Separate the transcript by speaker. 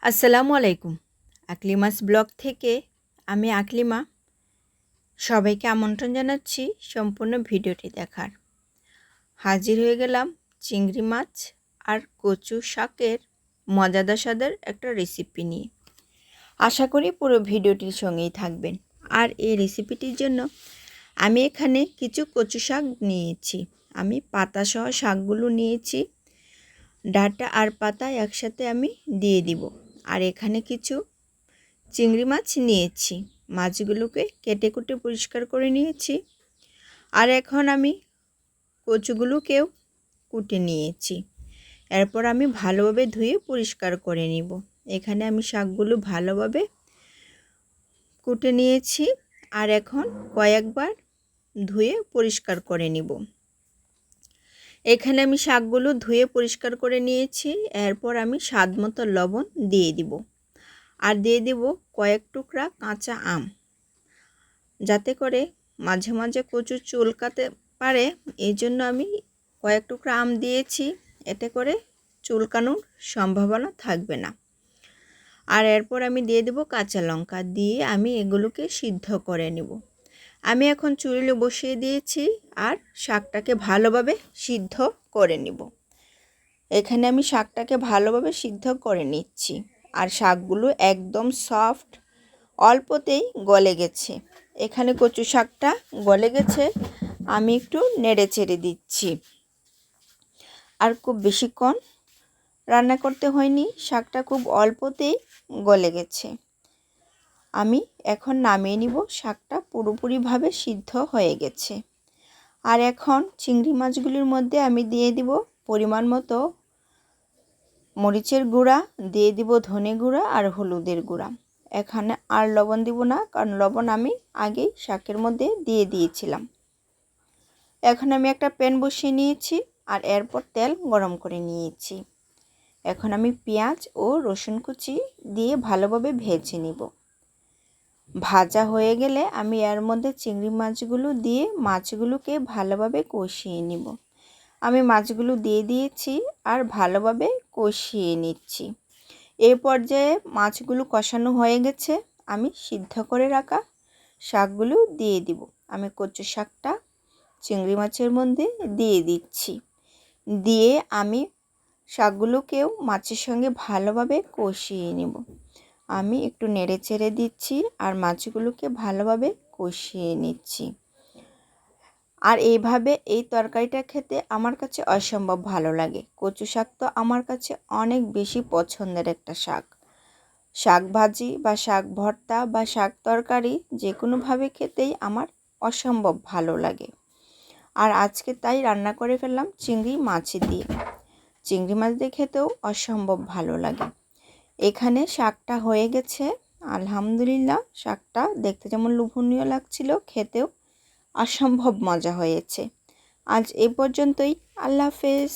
Speaker 1: আসসালামু আলাইকুম। আকলিমাস ব্লগ থেকে আমি আকলিমা সবাইকে আমন্ত্রণ জানাচ্ছি সম্পূর্ণ ভিডিওটি দেখার। হাজির হয়ে গেলাম চিংড়ি মাছ আর কচু শাকের মজাদার স্বাদের একটা রেসিপি নিয়ে। আশা করি পুরো ভিডিওটির সঙ্গেই থাকবেন। আর এই রেসিপিটির জন্য আমি এখানে কিছু কচু শাক নিয়েছি। আমি পাতাসহ শাকগুলো নিয়েছি। ডাঁটা আর পাতা একসাথে আমি দিয়ে দিব। আর এখানে কিছু চিংড়ি মাছ নিয়েছি। মাছগুলোকে কেটে কুটে পরিষ্কার করে নিয়েছি। আর এখন আমি কচুগুলোকেও কুটে নিয়েছি। এরপর আমি ভালোভাবে ধুয়ে পরিষ্কার করে নিব। এখানে আমি শাকগুলো ভালোভাবে কুটে নিয়েছি আর এখন কয়েকবার ধুয়ে পরিষ্কার করে নিব। এখানে আমি শাকগুলো ধুয়ে পরিষ্কার করে নিয়েছি। এরপর আমি স্বাদমতো লবণ দিয়ে দিব। আর দিয়ে দিব কয়েক টুকরা কাঁচা আম, যাতে করে মাঝে মাঝে কচু চুলকাতে পারে, এই জন্য আমি কয়েক টুকরা আম দিয়েছি। এতে করে চুলকানোর সম্ভাবনা থাকবে না। আর এরপর আমি দিয়ে দেব কাঁচা লঙ্কা, দিয়ে আমি এগুলোকে সিদ্ধ করে নেব। আমি এখন চুলায় বসিয়ে দিয়েছি আর শাকটাকে ভালোভাবে সিদ্ধ করে নেব। এখানে আমি শাকটাকে ভালোভাবে সিদ্ধ করে নিচ্ছি। আর শাকগুলো একদম সফট, অল্পতেই গলে গেছে। এখানে কচু শাকটা গলে গেছে, আমি একটু নেড়ে চেড়ে দিচ্ছি। আর খুব বেশিক্ষণ রান্না করতে হয়নি, শাকটা খুব অল্পতেই গলে গেছে। আমি এখন নামিয়ে নিব। শাকটা পুরোপুরিভাবে সিদ্ধ হয়ে গেছে। আর এখন চিংড়ি মাছগুলির মধ্যে আমি দিয়ে দিব পরিমাণ মতো মরিচের গুঁড়া, দিয়ে দিব ধনে গুঁড়া আর হলুদের গুঁড়া। এখানে আর লবণ দিব না, কারণ লবণ আমি আগেই শাকের মধ্যে দিয়ে দিয়েছিলাম। এখন আমি একটা প্যান বসিয়ে নিয়েছি আর এরপর তেল গরম করে নিয়েছি। এখন আমি পেঁয়াজ ও রসুন কুচি দিয়ে ভালোভাবে ভেজে নিব। ভাজা হয়ে গেলে আমি এর মধ্যে চিংড়ি মাছগুলো দিয়ে মাছগুলোকে ভালোভাবে কষিয়ে নিব। আমি মাছগুলো দিয়ে দিয়েছি আর ভালোভাবে কষিয়ে নিচ্ছি। এই পর্যায়ে মাছগুলো কষানো হয়ে গেছে, আমি সিদ্ধ করে রাখা শাকগুলো দিয়ে দিব। আমি কচু শাকটা চিংড়ি মাছের মধ্যে দিয়ে দিচ্ছি। দিয়ে আমি শাকগুলোকেও মাছের সঙ্গে ভালোভাবে কষিয়ে নেব। আমি একটু নেড়ে চেড়ে দিচ্ছি আর মাছগুলোকে ভালোভাবে কষিয়ে নিচ্ছি। আর এইভাবে এই তরকারিটা খেতে আমার কাছে অসম্ভব ভালো লাগে। কচু শাক তো আমার কাছে অনেক বেশি পছন্দের একটা শাক। শাক ভাজি বা শাক ভর্তা বা শাক তরকারি যে কোনোভাবে খেতেই আমার অসম্ভব ভালো লাগে। আর আজকে তাই রান্না করে ফেললাম চিংড়ি মাছ দিয়ে। চিংড়ি মাছ দিয়ে খেতেও অসম্ভব ভালো লাগে। এখানে শাকটা হয়ে গেছে, আলহামদুলিল্লাহ। শাকটা দেখতে যেমন লোভনীয় লাগছিল, খেতেও অসম্ভব মজা হয়েছে। আজ এ পর্যন্তই। আল্লাহ হাফেজ।